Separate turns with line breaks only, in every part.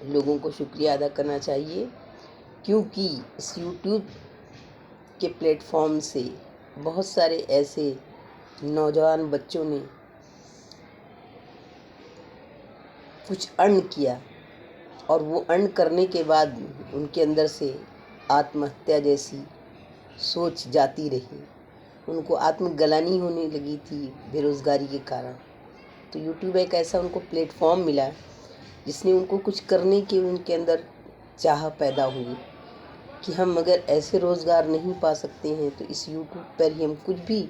लोगों को शुक्रिया अदा करना चाहिए, क्योंकि इस यूट्यूब के प्लेटफॉर्म से बहुत सारे ऐसे नौजवान बच्चों ने कुछ अर्न किया और वो अर्न करने के बाद उनके अंदर से आत्महत्या जैसी सोच जाती रही, उनको आत्मग्लानि होने लगी थी बेरोज़गारी के कारण। तो यूट्यूब एक ऐसा उनको प्लेटफॉर्म मिला जिसने उनको कुछ करने की उनके अंदर चाह पैदा हुई कि हम अगर ऐसे रोज़गार नहीं पा सकते हैं तो इस यूट्यूब पर ही हम कुछ भी,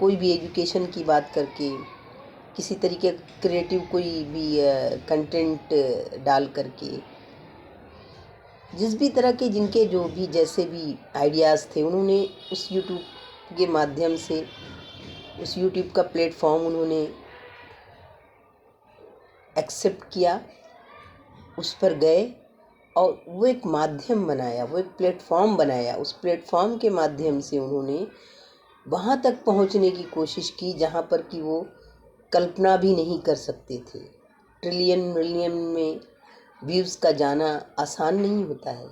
कोई भी एजुकेशन की बात करके, किसी तरीके का क्रिएटिव कोई भी कंटेंट डाल करके, जिस भी तरह के जिनके जो भी जैसे भी आइडियाज़ थे, उन्होंने उस यूट्यूब के माध्यम से, उस यूट्यूब का प्लेटफॉर्म उन्होंने एक्सेप्ट किया, उस पर गए और वो एक माध्यम बनाया, वो एक प्लेटफॉर्म बनाया। उस प्लेटफॉर्म के माध्यम से उन्होंने वहाँ तक पहुँचने की कोशिश की जहाँ पर कि वो कल्पना भी नहीं कर सकते थे। ट्रिलियन मिलियन में व्यूज़ का जाना आसान नहीं होता है,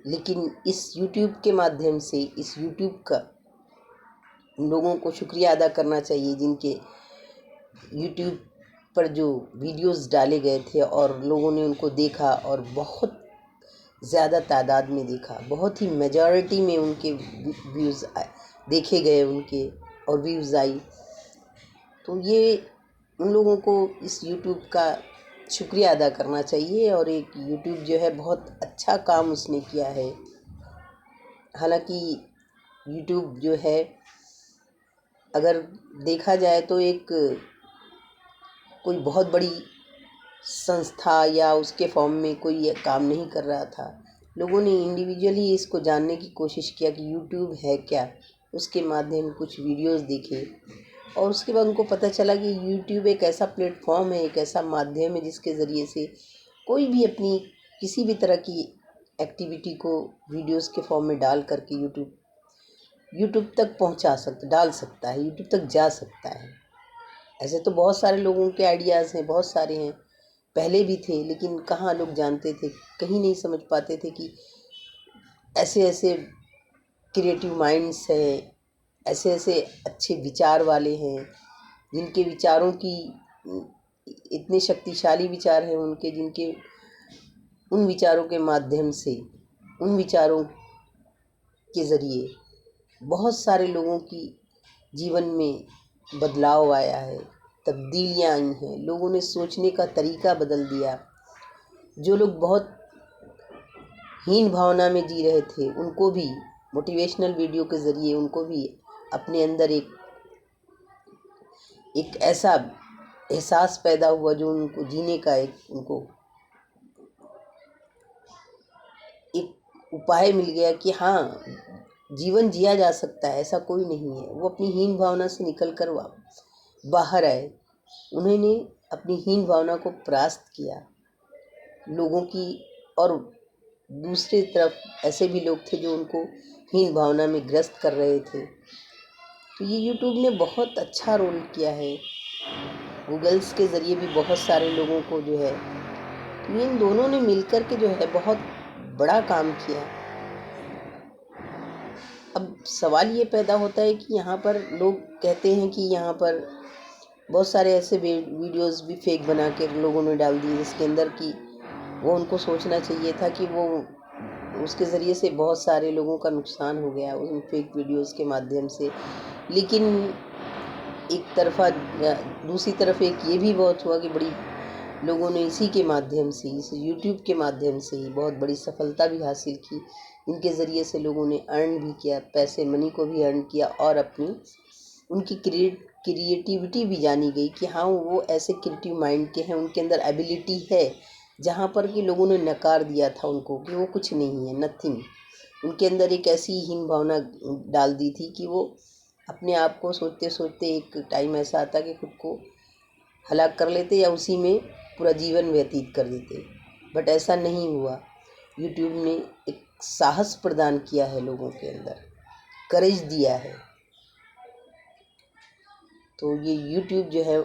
लेकिन इस यूट्यूब के माध्यम से, इस यूट्यूब का लोगों को शुक्रिया अदा करना चाहिए जिनके यूट्यूब पर जो वीडियोस डाले गए थे और लोगों ने उनको देखा और बहुत ज़्यादा तादाद में देखा, बहुत ही मेजॉरिटी में उनके व्यूज़ देखे गए उनके और व्यूज़ आई। तो ये उन लोगों को इस यूट्यूब का शुक्रिया अदा करना चाहिए और एक यूट्यूब जो है बहुत अच्छा काम उसने किया है। हालांकि यूट्यूब जो है अगर देखा जाए तो एक कोई बहुत बड़ी संस्था या उसके फॉर्म में कोई ये काम नहीं कर रहा था। लोगों ने इंडिविजुअली इसको जानने की कोशिश किया कि यूट्यूब है क्या, उसके माध्यम कुछ वीडियोस देखे और उसके बाद उनको पता चला कि यूट्यूब एक ऐसा प्लेटफॉर्म है, एक ऐसा माध्यम है जिसके ज़रिए से कोई भी अपनी किसी भी तरह की एक्टिविटी को वीडियोस के फॉर्म में डाल करके यूट्यूब तक डाल सकता है, यूट्यूब तक जा सकता है। ऐसे तो बहुत सारे लोगों के आइडियाज़ हैं, बहुत सारे हैं, पहले भी थे, लेकिन कहाँ लोग जानते थे, कहीं नहीं समझ पाते थे कि ऐसे ऐसे क्रिएटिव माइंड्स हैं, ऐसे ऐसे अच्छे विचार वाले हैं, जिनके विचारों की इतने शक्तिशाली विचार हैं उनके, जिनके उन विचारों के माध्यम से, उन विचारों के ज़रिए बहुत सारे लोगों की जीवन में बदलाव आया है, तब्दीलियाँ आई हैं, लोगों ने सोचने का तरीका बदल दिया। जो लोग बहुत हीन भावना में जी रहे थे उनको भी मोटिवेशनल वीडियो के ज़रिए उनको भी अपने अंदर एक ऐसा एहसास पैदा हुआ जो उनको जीने का उनको एक उपाय मिल गया कि हाँ, जीवन जिया जा सकता है, ऐसा कोई नहीं है। वो अपनी हीन भावना से निकल कर बाहर आए, उन्होंने अपनी हीन भावना को परास्त किया लोगों की, और दूसरी तरफ ऐसे भी लोग थे जो उनको हीन भावना में ग्रस्त कर रहे थे। तो ये यूट्यूब ने बहुत अच्छा रोल किया है, गूगल्स के ज़रिए भी बहुत सारे लोगों को जो है, तो इन दोनों ने मिलकर के जो है बहुत बड़ा काम किया। अब सवाल ये पैदा होता है कि यहाँ पर लोग कहते हैं कि यहाँ पर बहुत सारे ऐसे वीडियोस भी फेक बना के लोगों ने डाल दिए, जिसके अंदर कि वो उनको सोचना चाहिए था कि वो उसके ज़रिए से बहुत सारे लोगों का नुकसान हो गया उन फेक वीडियोस के माध्यम से। लेकिन एक तरफा दूसरी तरफ एक ये भी बहुत हुआ कि बड़ी लोगों ने इसी के माध्यम से, इस यूट्यूब के माध्यम से ही बहुत बड़ी सफलता भी हासिल की। इनके ज़रिए से लोगों ने अर्न भी किया, पैसे मनी को भी अर्न किया और अपनी उनकी क्रिएटिविटी भी जानी गई कि हाँ, वो ऐसे क्रिएटिव माइंड के हैं, उनके अंदर एबिलिटी है, जहाँ पर कि लोगों ने नकार दिया था उनको कि वो कुछ नहीं है, नथिंग। उनके अंदर एक ऐसी हीन भावना डाल दी थी कि वो अपने आप को सोचते सोचते एक टाइम ऐसा आता कि खुद को हलाक कर लेते या उसी में पूरा जीवन व्यतीत कर देते। बट ऐसा नहीं हुआ। यूट्यूब ने एक साहस प्रदान किया है लोगों के अंदर, करेज दिया है। तो ये यूट्यूब जो है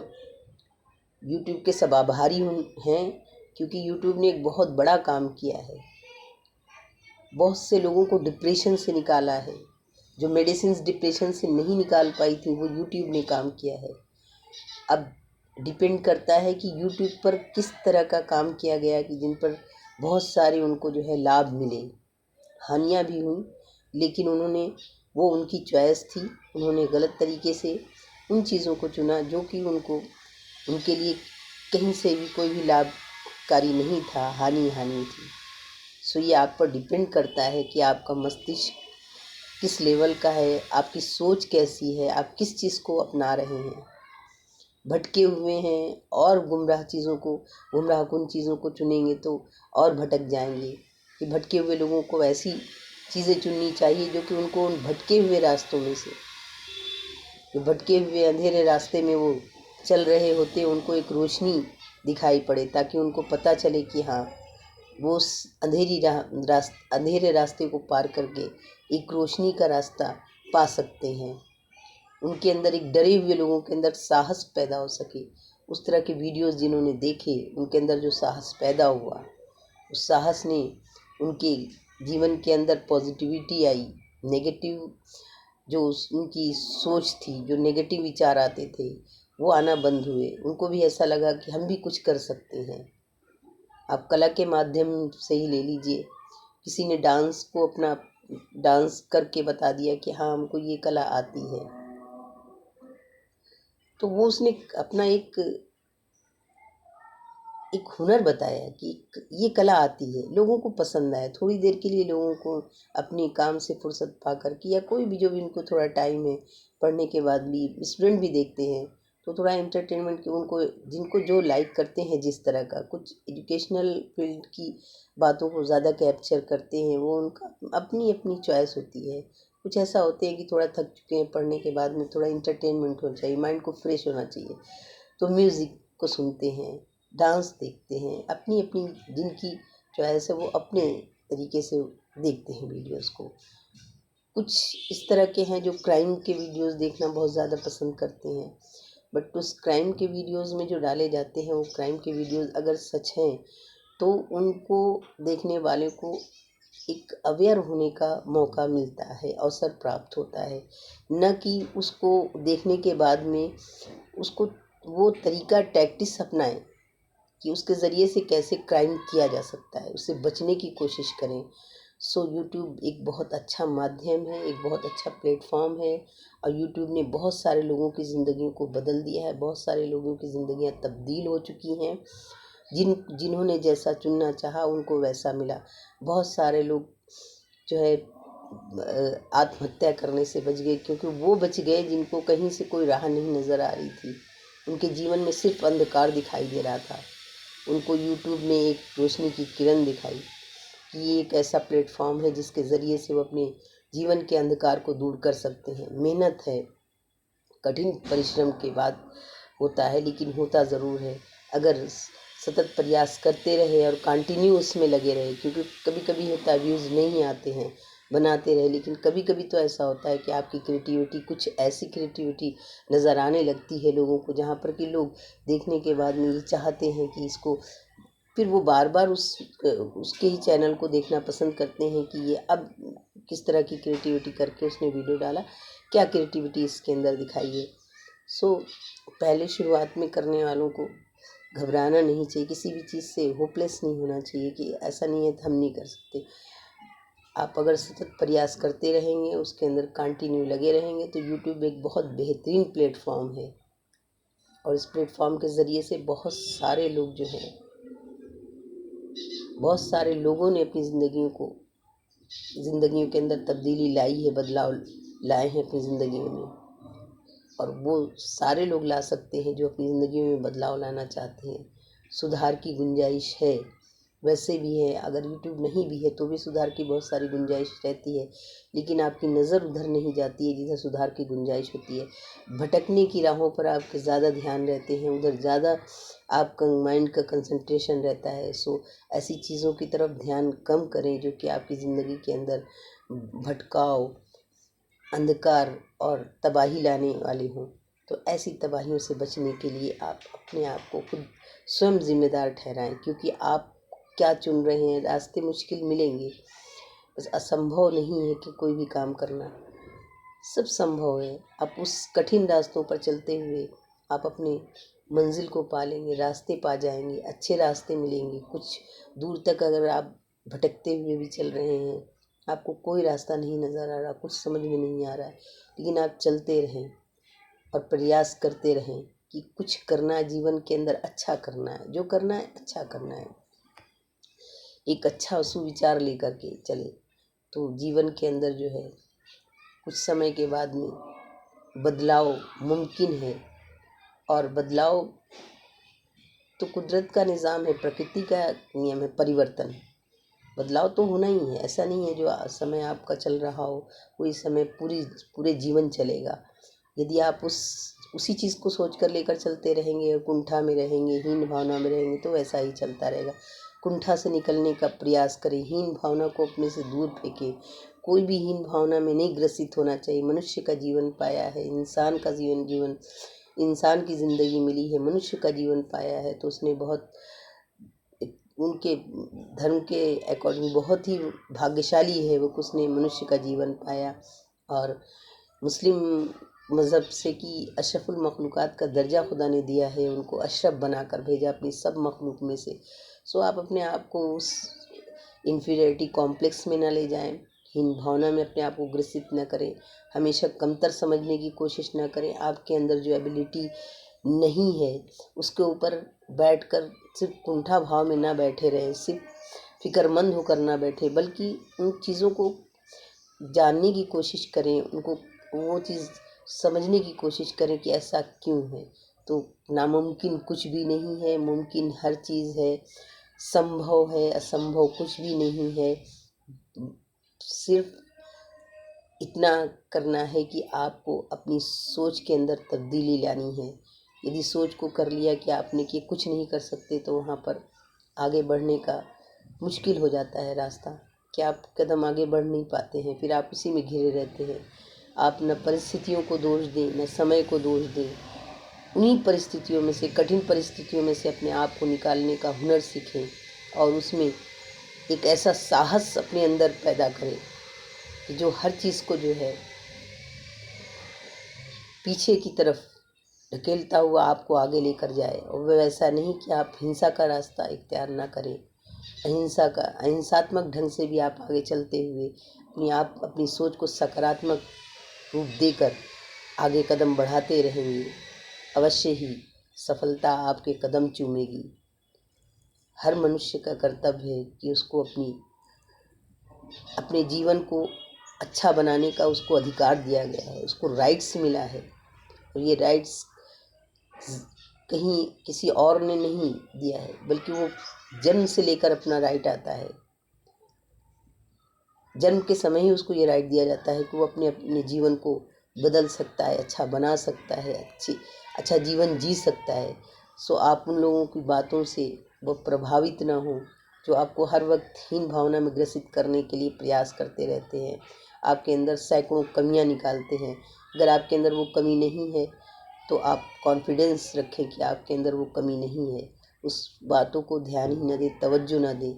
यूट्यूब के सब आभारी हैं, क्योंकि यूट्यूब ने एक बहुत बड़ा काम किया है। बहुत से लोगों को डिप्रेशन से निकाला है। जो मेडिसिन डिप्रेशन से नहीं निकाल पाई थी, वो यूट्यूब ने काम किया है। अब डिपेंड करता है कि यूट्यूब पर किस तरह का काम किया गया कि जिन पर बहुत सारे उनको जो है लाभ मिले। हानियाँ भी हुई, लेकिन वो उनकी चॉइस थी। उन्होंने गलत तरीके से उन चीज़ों को चुना जो कि उनके लिए कहीं से भी कोई भी लाभकारी नहीं था, हानि थी। सो ये आप पर डिपेंड करता है कि आपका मस्तिष्क किस लेवल का है, आपकी सोच कैसी है, आप किस चीज़ को अपना रहे हैं। भटके हुए हैं और गुमराहकुन चीज़ों को चुनेंगे तो और भटक जाएंगे। कि भटके हुए लोगों को ऐसी चीज़ें चुननी चाहिए जो कि उनको उन भटके हुए रास्तों में से, जो भटके हुए अंधेरे रास्ते में वो चल रहे होते, उनको एक रोशनी दिखाई पड़े, ताकि उनको पता चले कि हाँ, वो उस अंधेरे रास्ते को पार करके एक रोशनी का रास्ता पा सकते हैं। उनके अंदर एक डरे हुए लोगों के अंदर साहस पैदा हो सके। उस तरह के वीडियोस जिन्होंने देखे, उनके अंदर जो साहस पैदा हुआ, उस साहस ने उनके जीवन के अंदर पॉजिटिविटी आई। नेगेटिव जो उनकी सोच थी, जो नेगेटिव विचार आते थे, वो आना बंद हुए। उनको भी ऐसा लगा कि हम भी कुछ कर सकते हैं। आप कला के माध्यम से ही ले लीजिए। किसी ने डांस करके बता दिया कि हाँ, हमको ये कला आती है, तो वो उसने अपना एक हुनर बताया कि ये कला आती है, लोगों को पसंद आया। थोड़ी देर के लिए लोगों को अपने काम से फुर्सत पा कर के, या कोई भी जो भी उनको थोड़ा टाइम है, पढ़ने के बाद भी स्टूडेंट भी देखते हैं, तो थोड़ा एंटरटेनमेंट के उनको, जिनको जो लाइक करते हैं जिस तरह का, कुछ एजुकेशनल फील्ड की बातों को ज़्यादा कैप्चर करते हैं, वो उनका अपनी अपनी चॉइस होती है। कुछ ऐसा होते हैं कि थोड़ा थक चुके हैं पढ़ने के बाद में, थोड़ा इंटरटेनमेंट होना चाहिए, माइंड को फ्रेश होना चाहिए, तो म्यूज़िक को सुनते हैं, डांस देखते हैं। अपनी अपनी जिनकी चॉइस है, वो अपने तरीके से देखते हैं वीडियोस को। कुछ इस तरह के हैं जो क्राइम के वीडियोस देखना बहुत ज़्यादा पसंद करते हैं, बट उस क्राइम के वीडियोस में जो डाले जाते हैं, वो क्राइम के वीडियोस अगर सच हैं, तो उनको देखने वाले को एक अवेयर होने का मौका मिलता है, अवसर प्राप्त होता है। न कि उसको देखने के बाद में उसको वो तरीका, टैक्टिस अपनाएं कि उसके ज़रिए से कैसे क्राइम किया जा सकता है, उससे बचने की कोशिश करें। सो यूट्यूब एक बहुत अच्छा माध्यम है, एक बहुत अच्छा प्लेटफॉर्म है, और यूट्यूब ने बहुत सारे लोगों की ज़िंदगियों को बदल दिया है। बहुत सारे लोगों की ज़िंदगियां तब्दील हो चुकी हैं। जिन्होंने जैसा चुनना चाहा, उनको वैसा मिला। बहुत सारे लोग जो है आत्महत्या करने से बच गए, क्योंकि वो बच गए जिनको कहीं से कोई राह नहीं नज़र आ रही थी। उनके जीवन में सिर्फ अंधकार दिखाई दे रहा था। उनको यूट्यूब ने एक रोशनी की किरण दिखाई कि ये एक ऐसा प्लेटफॉर्म है जिसके ज़रिए से वो अपने जीवन के अंधकार को दूर कर सकते हैं। मेहनत है, कठिन परिश्रम के बाद होता है, लेकिन होता ज़रूर है अगर सतत प्रयास करते रहे और कंटिन्यू उसमें लगे रहे। क्योंकि कभी कभी होता है व्यूज़ नहीं आते हैं, बनाते रहे, लेकिन कभी कभी तो ऐसा होता है कि आपकी क्रिएटिविटी, कुछ ऐसी क्रिएटिविटी नज़र आने लगती है लोगों को, जहाँ पर कि लोग देखने के बाद में ये चाहते हैं कि इसको, फिर वो बार बार उसके ही चैनल को देखना पसंद करते हैं कि ये अब किस तरह की क्रिएटिविटी करके उसने वीडियो डाला, क्या क्रिएटिविटी इसके अंदर दिखाई है। सो पहले शुरुआत में करने वालों को घबराना नहीं चाहिए, किसी भी चीज़ से होपलेस नहीं होना चाहिए कि ऐसा नहीं है तो हम नहीं कर सकते। आप अगर सतत प्रयास करते रहेंगे, उसके अंदर कंटिन्यू लगे रहेंगे, तो यूट्यूब एक बहुत बेहतरीन प्लेटफॉर्म है। और इस प्लेटफॉर्म के ज़रिए से बहुत सारे लोग जो हैं, बहुत सारे लोगों ने अपनी ज़िंदगियों के अंदर तब्दीली लाई है, बदलाव लाए हैं अपनी ज़िंदगियों में। और वो सारे लोग ला सकते हैं जो अपनी ज़िंदगियों में बदलाव लाना चाहते हैं। सुधार की गुंजाइश है, वैसे भी है। अगर यूट्यूब नहीं भी है तो भी सुधार की बहुत सारी गुंजाइश रहती है, लेकिन आपकी नज़र उधर नहीं जाती है जिधर सुधार की गुंजाइश होती है। भटकने की राहों पर आपके ज़्यादा ध्यान रहते हैं, उधर ज़्यादा आपका माइंड का कंसंट्रेशन रहता है। सो ऐसी चीज़ों की तरफ ध्यान कम करें जो कि आपकी ज़िंदगी के अंदर भटकाव, अंधकार और तबाही लाने वाले हों। तो ऐसी तबाहियों से बचने के लिए आप अपने आप को खुद स्वयं जिम्मेदार ठहराएं, क्योंकि आप क्या चुन रहे हैं। रास्ते मुश्किल मिलेंगे, बस असंभव नहीं है कि कोई भी काम करना, सब संभव है। आप उस कठिन रास्तों पर चलते हुए आप अपने मंजिल को पा लेंगे, रास्ते पा जाएंगे, अच्छे रास्ते मिलेंगे। कुछ दूर तक अगर आप भटकते हुए भी चल रहे हैं, आपको कोई रास्ता नहीं नज़र आ रहा, कुछ समझ में नहीं आ रहा है, लेकिन आप चलते रहें और प्रयास करते रहें कि कुछ करना है जीवन के अंदर, अच्छा करना है, जो करना है अच्छा करना है, एक अच्छा सुविचार लेकर के चले, तो जीवन के अंदर जो है कुछ समय के बाद में बदलाव मुमकिन है। और बदलाव तो कुदरत का निज़ाम है, प्रकृति का नियम है, परिवर्तन। बदलाव तो होना ही है, ऐसा नहीं है जो समय आपका चल रहा हो वही समय पूरे जीवन चलेगा। यदि आप उसी चीज़ को सोच कर लेकर चलते रहेंगे और कुंठा में रहेंगे, हीन भावना में रहेंगे, तो वैसा ही चलता रहेगा। कुंठा से निकलने का प्रयास करें, हीन भावना को अपने से दूर फेंकें। कोई भी हीन भावना में नहीं ग्रसित होना चाहिए। मनुष्य का जीवन पाया है, इंसान का जीवन इंसान की ज़िंदगी मिली है, मनुष्य का जीवन पाया है, तो उसने बहुत उनके धर्म के अकॉर्डिंग बहुत ही भाग्यशाली है वो, उसने मनुष्य का जीवन पाया। और मुस्लिम मज़हब से कि अशरफुल मखलूक़ात का दर्जा खुदा ने दिया है, उनको अशरफ बनाकर भेजा अपनी सब मखलूक में से। सो आप अपने आप को उस इन्फीरियरिटी कॉम्प्लेक्स में ना ले जाएं, हीन भावना में अपने आप को ग्रसित न करें, हमेशा कमतर समझने की कोशिश ना करें। आपके अंदर जो एबिलिटी नहीं है उसके ऊपर बैठकर सिर्फ कुंठा भाव में ना बैठे रहें, सिर्फ फिक्रमंद होकर ना बैठे, बल्कि उन चीज़ों को जानने की कोशिश करें, उनको वो चीज़ समझने की कोशिश करें कि ऐसा क्यों है। तो नामुमकिन कुछ भी नहीं है, मुमकिन हर चीज़ है, संभव है, असंभव कुछ भी नहीं है। सिर्फ इतना करना है कि आपको अपनी सोच के अंदर तब्दीली लानी है। यदि सोच को कर लिया कि आपने कि कुछ नहीं कर सकते, तो वहाँ पर आगे बढ़ने का मुश्किल हो जाता है रास्ता, कि आप कदम आगे बढ़ नहीं पाते हैं, फिर आप उसी में घिरे रहते हैं। आप न परिस्थितियों को दोष दें, न समय को दोष दें। उन्हीं परिस्थितियों में से, कठिन परिस्थितियों में से अपने आप को निकालने का हुनर सीखें और उसमें एक ऐसा साहस अपने अंदर पैदा करें कि जो हर चीज़ को जो है पीछे की तरफ ढकेलता हुआ आपको आगे लेकर जाए। और वह ऐसा नहीं कि आप हिंसा का रास्ता इख्तियार ना करें, अहिंसात्मक ढंग से भी आप आगे चलते हुए अपनी सोच को सकारात्मक रूप देकर आगे कदम बढ़ाते रहेंगे, अवश्य ही सफलता आपके कदम चूमेगी। हर मनुष्य का कर्तव्य है कि उसको अपने जीवन को अच्छा बनाने का उसको अधिकार दिया गया है, उसको राइट्स मिला है। और ये राइट्स कहीं किसी और ने नहीं दिया है, बल्कि वो जन्म से लेकर अपना राइट आता है। जन्म के समय ही उसको ये राइट दिया जाता है कि वो अपने जीवन को बदल सकता है, अच्छा बना सकता है, अच्छा जीवन जी सकता है। सो आप उन लोगों की बातों से वो प्रभावित ना हो जो आपको हर वक्त हीन भावना में ग्रसित करने के लिए प्रयास करते रहते हैं, आपके अंदर सैकड़ों कमियां निकालते हैं। अगर आपके अंदर वो कमी नहीं है तो आप कॉन्फिडेंस रखें कि आपके अंदर वो कमी नहीं है। उस बातों को ध्यान ही न दें, तवज्जो न दें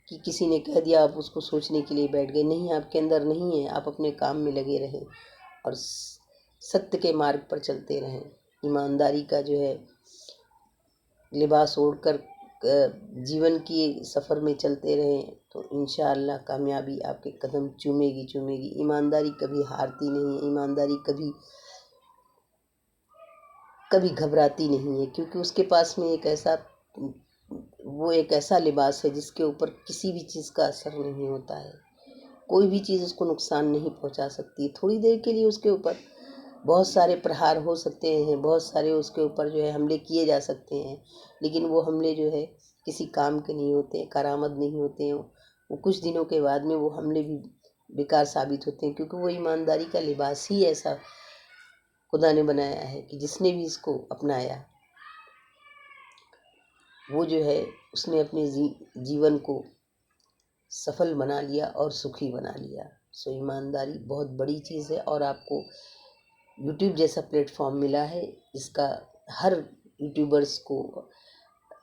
कि किसी ने कह दिया आप उसको सोचने के लिए बैठ गए। नहीं, आपके अंदर नहीं है, आप अपने काम में लगे रहें और सत्य के मार्ग पर चलते रहें। ईमानदारी का जो है लिबास ओढ़कर जीवन की सफ़र में चलते रहें, तो इंशाअल्लाह कामयाबी आपके कदम चूमेगी। ईमानदारी कभी हारती नहीं है, ईमानदारी कभी घबराती नहीं है, क्योंकि उसके पास में एक ऐसा लिबास है जिसके ऊपर किसी भी चीज़ का असर नहीं होता है। कोई भी चीज़ उसको नुकसान नहीं पहुंचा सकती। थोड़ी देर के लिए उसके ऊपर बहुत सारे प्रहार हो सकते हैं, बहुत सारे उसके ऊपर जो है हमले किए जा सकते हैं, लेकिन वो हमले जो है किसी काम के नहीं होते, करामद नहीं होते हैं। वो कुछ दिनों के बाद में वो हमले भी बेकार साबित होते हैं, क्योंकि वो ईमानदारी का लिबास ही ऐसा खुदा ने बनाया है कि जिसने भी इसको अपनाया वो जो है उसने अपने जीवन को सफल बना लिया और सुखी बना लिया। सो ईमानदारी बहुत बड़ी चीज़ है और आपको यूट्यूब जैसा प्लेटफॉर्म मिला है, जिसका हर यूट्यूबर्स को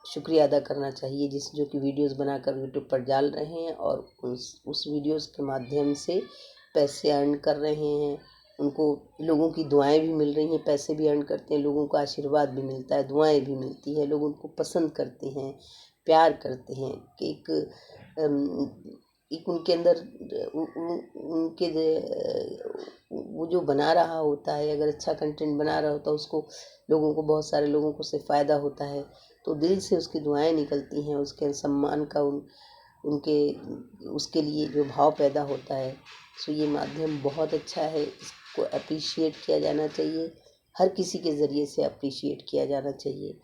शुक्रिया अदा करना चाहिए, जो कि वीडियोस बनाकर यूट्यूब पर डाल रहे हैं और उस वीडियोस के माध्यम से पैसे अर्न कर रहे हैं। उनको लोगों की दुआएं भी मिल रही हैं, पैसे भी अर्न करते हैं, लोगों का आशीर्वाद भी मिलता है, दुआएं भी मिलती हैं, लोग उनको पसंद करते हैं, प्यार करते हैं कि एक उनके अंदर उनके वो जो बना रहा होता है, अगर अच्छा कंटेंट बना रहा होता है, उसको लोगों को, बहुत सारे लोगों को उससे फ़ायदा होता है, तो दिल से उसकी दुआएं निकलती हैं, उसके सम्मान का उनके उसके लिए जो भाव पैदा होता है। सो ये माध्यम बहुत अच्छा है, इसको अप्रिशिएट किया जाना चाहिए, हर किसी के ज़रिए से अप्रिशिएट किया जाना चाहिए।